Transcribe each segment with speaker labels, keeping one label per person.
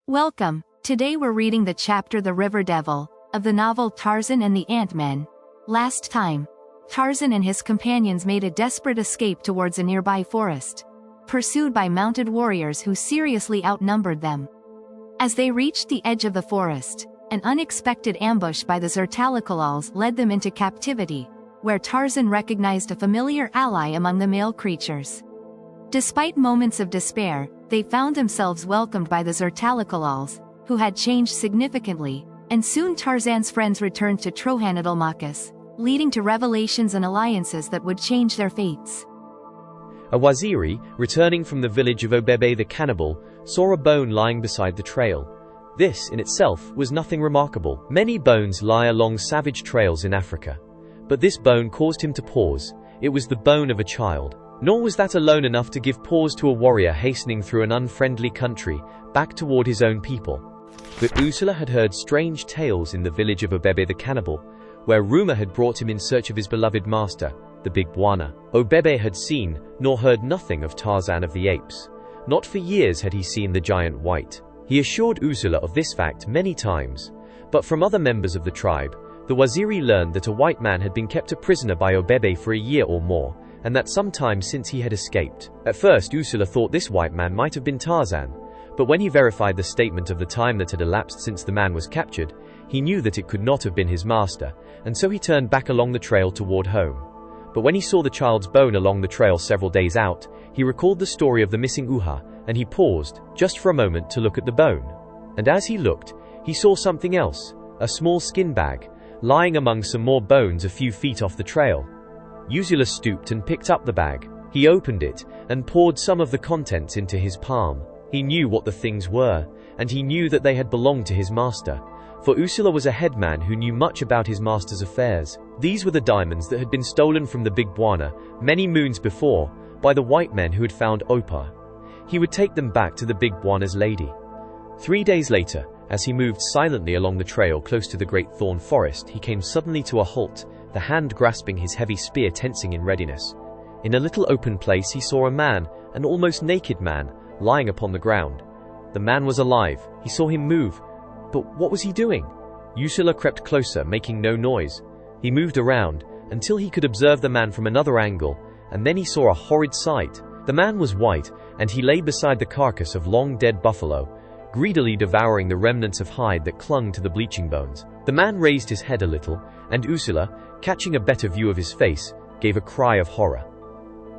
Speaker 1: Welcome. Today we're reading the chapter The River Devil of the novel Tarzan and the Ant-Men. Last time, Tarzan and his companions made a desperate escape towards a nearby forest, pursued by mounted warriors who seriously outnumbered them. As they reached the edge of the forest, an unexpected ambush by the Zertalikalals led them into captivity, where Tarzan recognized a familiar ally among the male creatures. Despite moments of despair, they found themselves welcomed by the Zertalikalals, who had changed significantly, and soon Tarzan's friends returned to Trohanadalmakas, leading to revelations and alliances that would change their fates.
Speaker 2: A Waziri, returning from the village of Obebe the cannibal, saw a bone lying beside the trail. This, in itself, was nothing remarkable. Many bones lie along savage trails in Africa. But this bone caused him to pause. It was the bone of a child. Nor was that alone enough to give pause to a warrior hastening through an unfriendly country, back toward his own people. But Ursula had heard strange tales in the village of Obebe the cannibal, where rumor had brought him in search of his beloved master, the big Bwana. Obebe had seen, nor heard nothing of Tarzan of the apes. Not for years had he seen the giant white. He assured Ursula of this fact many times. But from other members of the tribe, the Waziri learned that a white man had been kept a prisoner by Obebe for a year or more, and that some time since he had escaped. At first Ursula thought this white man might have been Tarzan, but when he verified the statement of the time that had elapsed since the man was captured, he knew that it could not have been his master, and so he turned back along the trail toward home. But when he saw the child's bone along the trail several days out, he recalled the story of the missing Uha, and he paused, just for a moment, to look at the bone. And as he looked, he saw something else, a small skin bag, lying among some more bones a few feet off the trail. Ursula stooped and picked up the bag. He opened it, and poured some of the contents into his palm. He knew what the things were, and he knew that they had belonged to his master. For Ursula was a headman who knew much about his master's affairs. These were the diamonds that had been stolen from the big Bwana, many moons before, by the white men who had found Opa. He would take them back to the big Bwana's lady. 3 days later, as he moved silently along the trail close to the great thorn forest, he came suddenly to a halt, the hand grasping his heavy spear tensing in readiness. In a little open place he saw a man, an almost naked man, lying upon the ground. The man was alive. He saw him move. But what was he doing? Ursula crept closer, making no noise. He moved around, until he could observe the man from another angle, and then he saw a horrid sight. The man was white, and he lay beside the carcass of long-dead buffalo, greedily devouring the remnants of hide that clung to the bleaching bones. The man raised his head a little, and Ursula, catching a better view of his face, gave a cry of horror.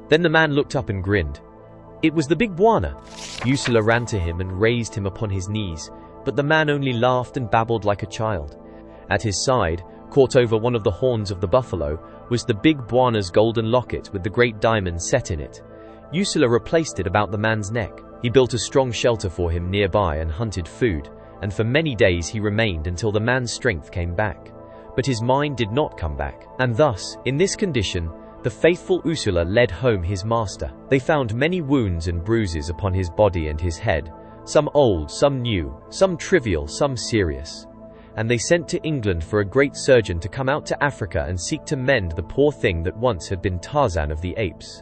Speaker 2: Then the man looked up and grinned. It was the big Bwana. Ursula ran to him and raised him upon his knees, but the man only laughed and babbled like a child. At his side, caught over one of the horns of the buffalo, was the big Bwana's golden locket with the great diamond set in it. Ursula replaced it about the man's neck. He built a strong shelter for him nearby and hunted food, and for many days he remained until the man's strength came back. But his mind did not come back, and thus, in this condition, the faithful Ursula led home his master. They found many wounds and bruises upon his body and his head, some old, some new, some trivial, some serious. And they sent to England for a great surgeon to come out to Africa and seek to mend the poor thing that once had been Tarzan of the apes.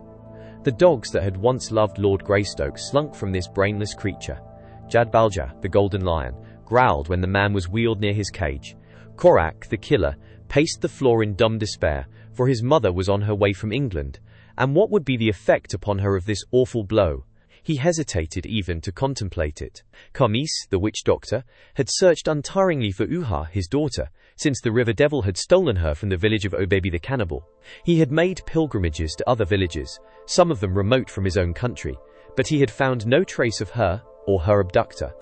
Speaker 2: The dogs that had once loved Lord Greystoke slunk from this brainless creature. Jadbalja, the golden lion, growled when the man was wheeled near his cage. Korak, the killer, paced the floor in dumb despair, for his mother was on her way from England, and what would be the effect upon her of this awful blow? He hesitated even to contemplate it. Kamis, the witch doctor, had searched untiringly for Uha, his daughter, since the river devil had stolen her from the village of Obebe the cannibal. He had made pilgrimages to other villages, some of them remote from his own country, but he had found no trace of her or her abductor.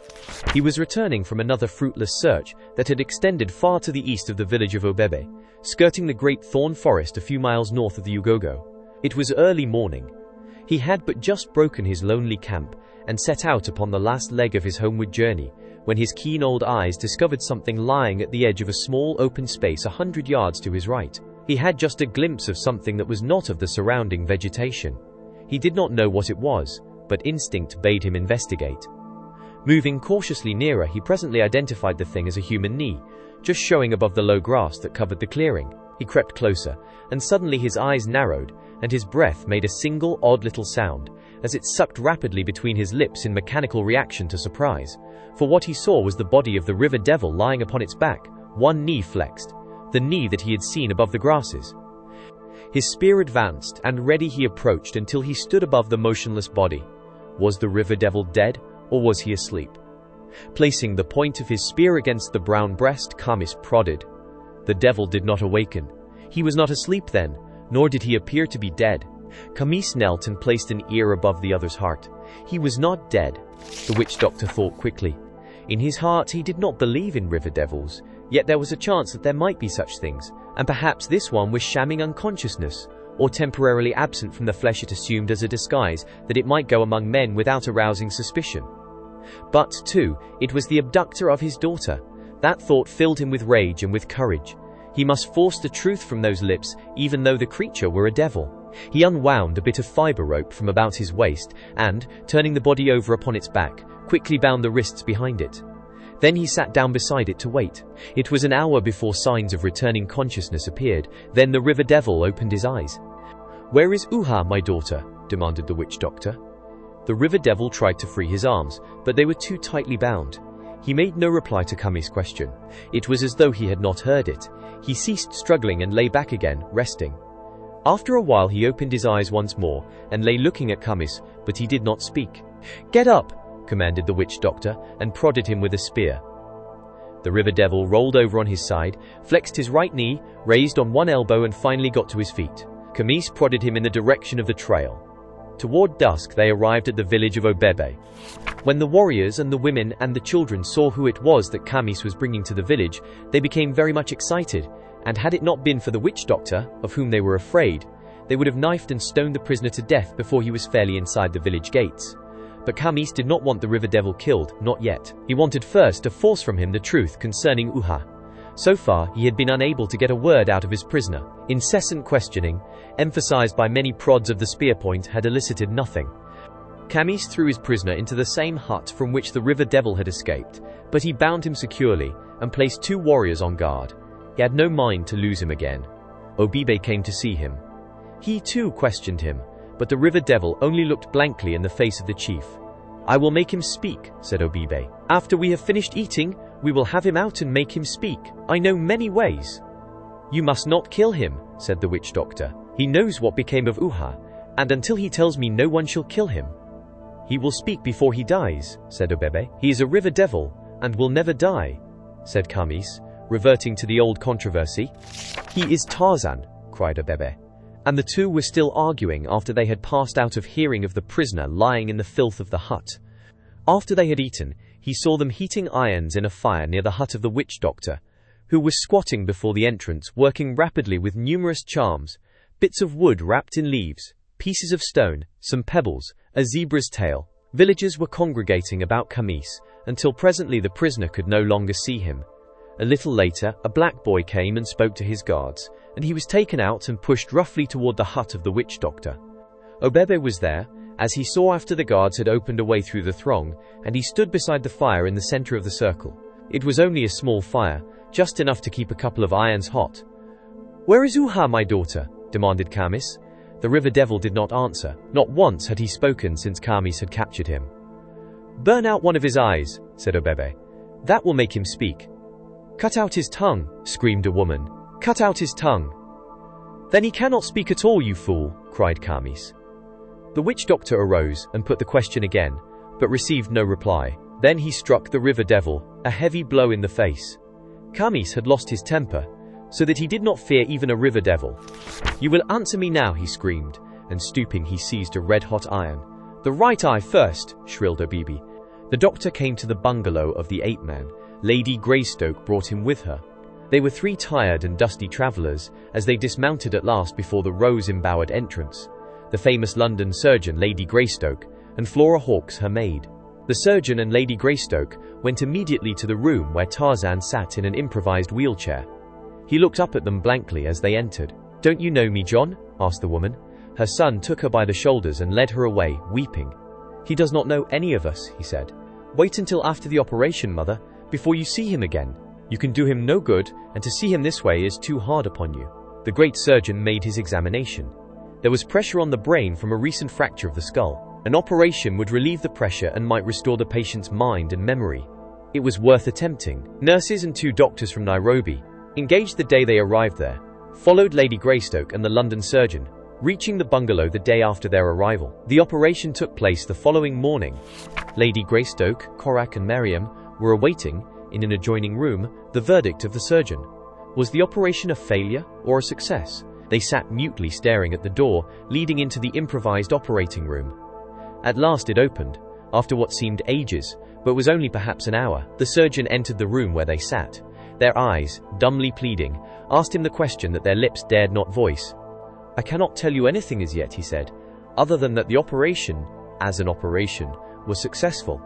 Speaker 2: He was returning from another fruitless search that had extended far to the east of the village of Obebe, skirting the great thorn forest a few miles north of the Ugogo. It was early morning. He had but just broken his lonely camp and set out upon the last leg of his homeward journey, when his keen old eyes discovered something lying at the edge of a small open space 100 yards to his right. He had just a glimpse of something that was not of the surrounding vegetation. He did not know what it was, but instinct bade him investigate. Moving cautiously nearer, he presently identified the thing as a human knee, just showing above the low grass that covered the clearing. He crept closer, and suddenly his eyes narrowed, and his breath made a single odd little sound, as it sucked rapidly between his lips in mechanical reaction to surprise. For what he saw was the body of the river devil lying upon its back, one knee flexed, the knee that he had seen above the grasses. His spear advanced, and ready he approached until he stood above the motionless body. Was the river devil dead, or was he asleep? Placing the point of his spear against the brown breast, Khamis prodded. The devil did not awaken. He was not asleep then, nor did he appear to be dead. Khamis knelt and placed an ear above the other's heart. He was not dead, the witch doctor thought quickly. In his heart he did not believe in river devils, yet there was a chance that there might be such things, and perhaps this one was shamming unconsciousness, or temporarily absent from the flesh it assumed as a disguise that it might go among men without arousing suspicion. But, too, it was the abductor of his daughter. That thought filled him with rage and with courage. He must force the truth from those lips, even though the creature were a devil. He unwound a bit of fiber rope from about his waist and, turning the body over upon its back, quickly bound the wrists behind it. Then he sat down beside it to wait. It was an hour before signs of returning consciousness appeared. Then the river devil opened his eyes. "Where is Uha, my daughter?" demanded the witch doctor. The river devil tried to free his arms, but they were too tightly bound. He made no reply to Kami's question. It was as though he had not heard it. He ceased struggling and lay back again, resting. After a while he opened his eyes once more, and lay looking at Khamis, but he did not speak. "Get up!" commanded the witch doctor, and prodded him with a spear. The river devil rolled over on his side, flexed his right knee, raised on one elbow and finally got to his feet. Khamis prodded him in the direction of the trail. Toward dusk they arrived at the village of Obebe. When the warriors and the women and the children saw who it was that Khamis was bringing to the village, they became very much excited, and had it not been for the witch doctor, of whom they were afraid, they would have knifed and stoned the prisoner to death before he was fairly inside the village gates. But Khamis did not want the river devil killed, not yet. He wanted first to force from him the truth concerning Uha. So far, he had been unable to get a word out of his prisoner. Incessant questioning, emphasized by many prods of the spear point, had elicited nothing. Khamis threw his prisoner into the same hut from which the river devil had escaped, but he bound him securely and placed 2 warriors on guard. He had no mind to lose him again. Obebe came to see him. He too questioned him, but the river devil only looked blankly in the face of the chief. "I will make him speak," said Obebe. "After we have finished eating, we will have him out and make him speak. I know many ways." "You must not kill him," said the witch doctor. "He knows what became of Uha, and until he tells me, no one shall kill him." "He will speak before he dies," said Obebe. "He is a river devil, and will never die," said Khamis, reverting to the old controversy. "He is Tarzan," cried Obebe. And the two were still arguing after they had passed out of hearing of the prisoner lying in the filth of the hut. After they had eaten, he saw them heating irons in a fire near the hut of the witch doctor, who was squatting before the entrance, working rapidly with numerous charms, bits of wood wrapped in leaves, pieces of stone, some pebbles, a zebra's tail. Villagers were congregating about Khamis, until presently the prisoner could no longer see him. A little later, a black boy came and spoke to his guards, and he was taken out and pushed roughly toward the hut of the witch doctor. Obebe was there, as he saw after the guards had opened a way through the throng, and he stood beside the fire in the center of the circle. It was only a small fire, just enough to keep a couple of irons hot. "Where is Uha, my daughter?" demanded Khamis. The river devil did not answer. Not once had he spoken since Khamis had captured him. "Burn out one of his eyes," said Obebe. "That will make him speak." "Cut out his tongue," screamed a woman. "Cut out his tongue." "Then he cannot speak at all, you fool," cried Khamis. The witch doctor arose and put the question again, but received no reply. Then he struck the river devil a heavy blow in the face. Khamis had lost his temper, so that he did not fear even a river devil. "You will answer me now," he screamed, and stooping he seized a red-hot iron. "The right eye first," shrilled Obebe. The doctor came to the bungalow of the ape-man. Lady Greystoke brought him with her. They were 3 tired and dusty travellers, as they dismounted at last before the rose-embowered entrance. The famous London surgeon, Lady Greystoke, and Flora Hawkes, her maid. The surgeon and Lady Greystoke went immediately to the room where Tarzan sat in an improvised wheelchair. He looked up at them blankly as they entered. "Don't you know me, John?" asked the woman. Her son took her by the shoulders and led her away, weeping. "He does not know any of us," he said. "Wait until after the operation, mother, before you see him again. You can do him no good, and to see him this way is too hard upon you." The great surgeon made his examination. There was pressure on the brain from a recent fracture of the skull. An operation would relieve the pressure and might restore the patient's mind and memory. It was worth attempting. Nurses and 2 doctors from Nairobi, engaged the day they arrived there, followed Lady Greystoke and the London surgeon, reaching the bungalow the day after their arrival. The operation took place the following morning. Lady Greystoke, Korak and Miriam were awaiting, in an adjoining room, the verdict of the surgeon. Was the operation a failure or a success? They sat mutely staring at the door leading into the improvised operating room. At last it opened, after what seemed ages, but was only perhaps an hour. The surgeon entered the room where they sat. Their eyes, dumbly pleading, asked him the question that their lips dared not voice. "I cannot tell you anything as yet," he said, "other than that the operation, as an operation, was successful.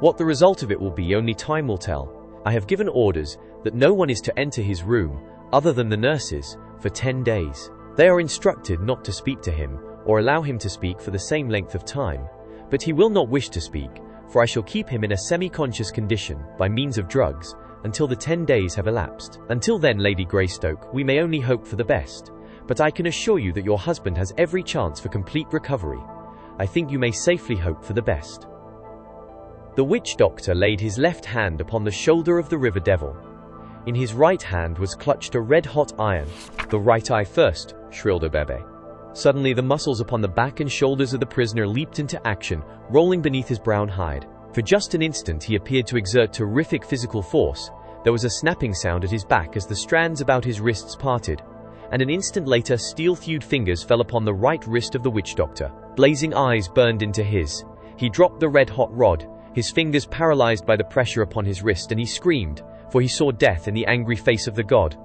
Speaker 2: What the result of it will be, only time will tell. I have given orders that no one is to enter his room, other than the nurses, for 10 days. They are instructed not to speak to him, or allow him to speak for the same length of time. But he will not wish to speak, for I shall keep him in a semi-conscious condition, by means of drugs, until the 10 days have elapsed. Until then, Lady Greystoke, we may only hope for the best. But I can assure you that your husband has every chance for complete recovery. I think you may safely hope for the best." The witch doctor laid his left hand upon the shoulder of the river devil. In his right hand was clutched a red-hot iron. "The right eye first," shrilled Obebe. Suddenly the muscles upon the back and shoulders of the prisoner leaped into action, rolling beneath his brown hide. For just an instant he appeared to exert terrific physical force. There was a snapping sound at his back as the strands about his wrists parted, and an instant later steel-thewed fingers fell upon the right wrist of the witch doctor. Blazing eyes burned into his. He dropped the red-hot rod, his fingers paralyzed by the pressure upon his wrist, and he screamed, for he saw death in the angry face of the god.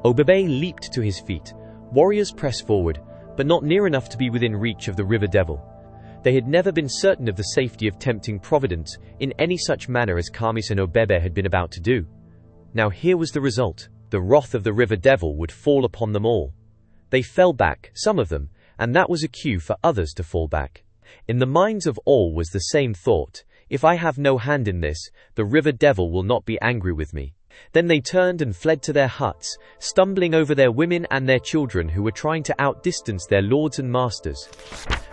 Speaker 2: Obebe leaped to his feet. Warriors pressed forward, but not near enough to be within reach of the river devil. They had never been certain of the safety of tempting Providence in any such manner as Kamis and Obebe had been about to do. Now here was the result. The wrath of the river devil would fall upon them all. They fell back, some of them, and that was a cue for others to fall back. In the minds of all was the same thought: if I have no hand in this, the river devil will not be angry with me. Then they turned and fled to their huts, stumbling over their women and their children who were trying to outdistance their lords and masters.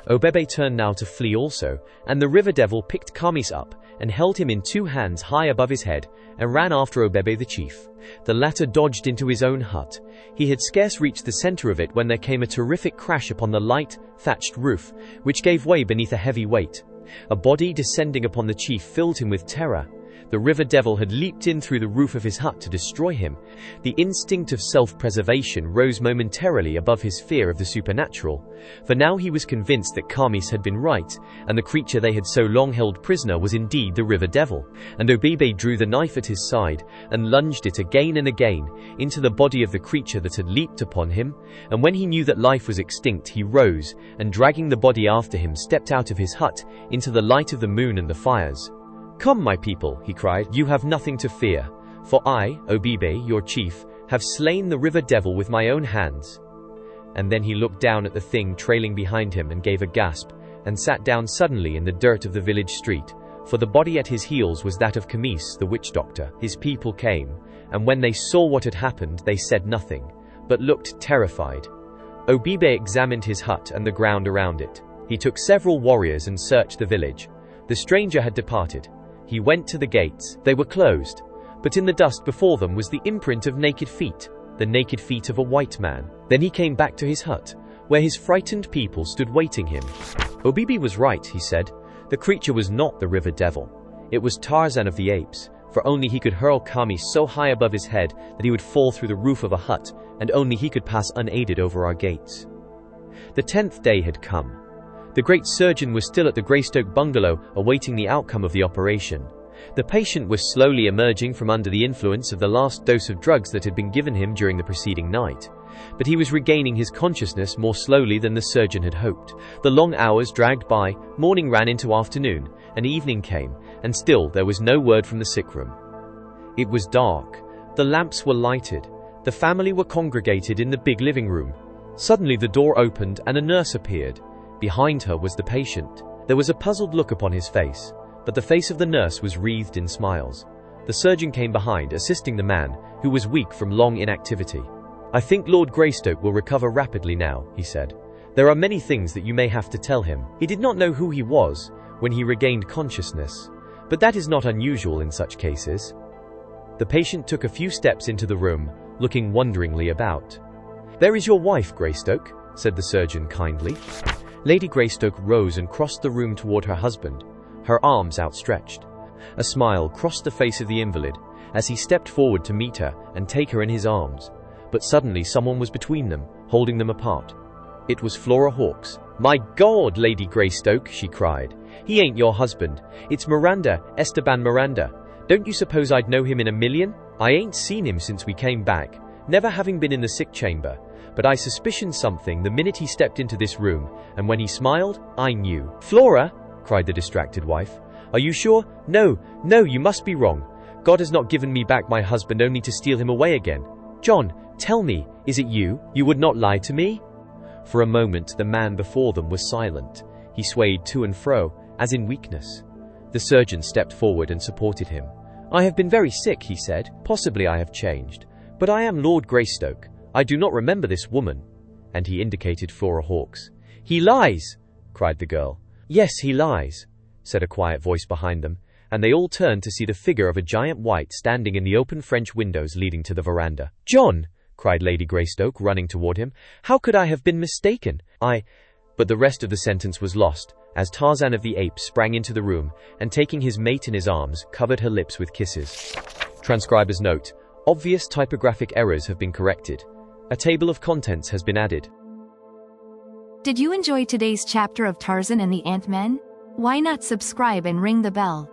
Speaker 2: Obebe turned now to flee also, and the river devil picked Kamis up and held him in 2 hands high above his head and ran after Obebe the chief. The latter dodged into his own hut. He had scarce reached the center of it when there came a terrific crash upon the light, thatched roof, which gave way beneath a heavy weight. A body descending upon the chief filled him with terror. The river devil had leaped in through the roof of his hut to destroy him. The instinct of self-preservation rose momentarily above his fear of the supernatural, for now he was convinced that Kamis had been right, and the creature they had so long held prisoner was indeed the river devil. And Obebe drew the knife at his side, and lunged it again and again into the body of the creature that had leaped upon him, and when he knew that life was extinct, he rose, and dragging the body after him stepped out of his hut, into the light of the moon and the fires. "Come, my people," he cried, "you have nothing to fear, for I, Obebe, your chief, have slain the river devil with my own hands." And then he looked down at the thing trailing behind him and gave a gasp, and sat down suddenly in the dirt of the village street, for the body at his heels was that of Kamis, the witch doctor. His people came, and when they saw what had happened, they said nothing, but looked terrified. Obebe examined his hut and the ground around it. He took several warriors and searched the village. The stranger had departed. He went to the gates. They were closed, but in the dust before them was the imprint of naked feet, the naked feet of a white man. Then he came back to his hut, where his frightened people stood waiting him. Obebe was right, he said. The creature was not the river devil. It was Tarzan of the apes, for only he could hurl Kamis so high above his head that he would fall through the roof of a hut, and only he could pass unaided over our gates. The 10th day had come. The great surgeon was still at the Greystoke bungalow, awaiting the outcome of the operation. The patient was slowly emerging from under the influence of the last dose of drugs that had been given him during the preceding night. But he was regaining his consciousness more slowly than the surgeon had hoped. The long hours dragged by, morning ran into afternoon, and evening came, and still there was no word from the sick room. It was dark. The lamps were lighted. The family were congregated in the big living room. Suddenly the door opened and a nurse appeared. Behind her was the patient. There was a puzzled look upon his face, but the face of the nurse was wreathed in smiles. The surgeon came behind, assisting the man, who was weak from long inactivity. "I think Lord Greystoke will recover rapidly now," he said. There are many things that you may have to tell him. He did not know who he was when he regained consciousness, but that is not unusual in such cases. The patient took a few steps into the room, looking wonderingly about. "There is your wife, Greystoke," said the surgeon kindly. Lady Greystoke rose and crossed the room toward her husband, her arms outstretched. A smile crossed the face of the invalid as he stepped forward to meet her and take her in his arms, but suddenly someone was between them, holding them apart. It was Flora Hawkes. "My God, Lady Greystoke," she cried. "He ain't your husband. It's Miranda, Esteban Miranda. Don't you suppose I'd know him in a million? I ain't seen him since we came back, never having been in the sick chamber, but I suspicioned something the minute he stepped into this room, and when he smiled, I knew." "Flora!" cried the distracted wife. "Are you sure?" No, you must be wrong. God has not given me back my husband only to steal him away again. John, tell me, is it you? You would not lie to me?" For a moment, the man before them was silent. He swayed to and fro, as in weakness. The surgeon stepped forward and supported him. "I have been very sick," he said. "Possibly I have changed. But I am Lord Greystoke. I do not remember this woman." And he indicated Flora Hawkes. "He lies!" cried the girl. "Yes, he lies," said a quiet voice behind them, and they all turned to see the figure of a giant white standing in the open French windows leading to the veranda. "John!" cried Lady Greystoke, running toward him. "How could I have been mistaken? But the rest of the sentence was lost, as Tarzan of the Apes sprang into the room, and taking his mate in his arms, covered her lips with kisses. Transcriber's note: obvious typographic errors have been corrected. A table of contents has been added.
Speaker 1: Did you enjoy today's chapter of Tarzan and the Ant-Men? Why not subscribe and ring the bell?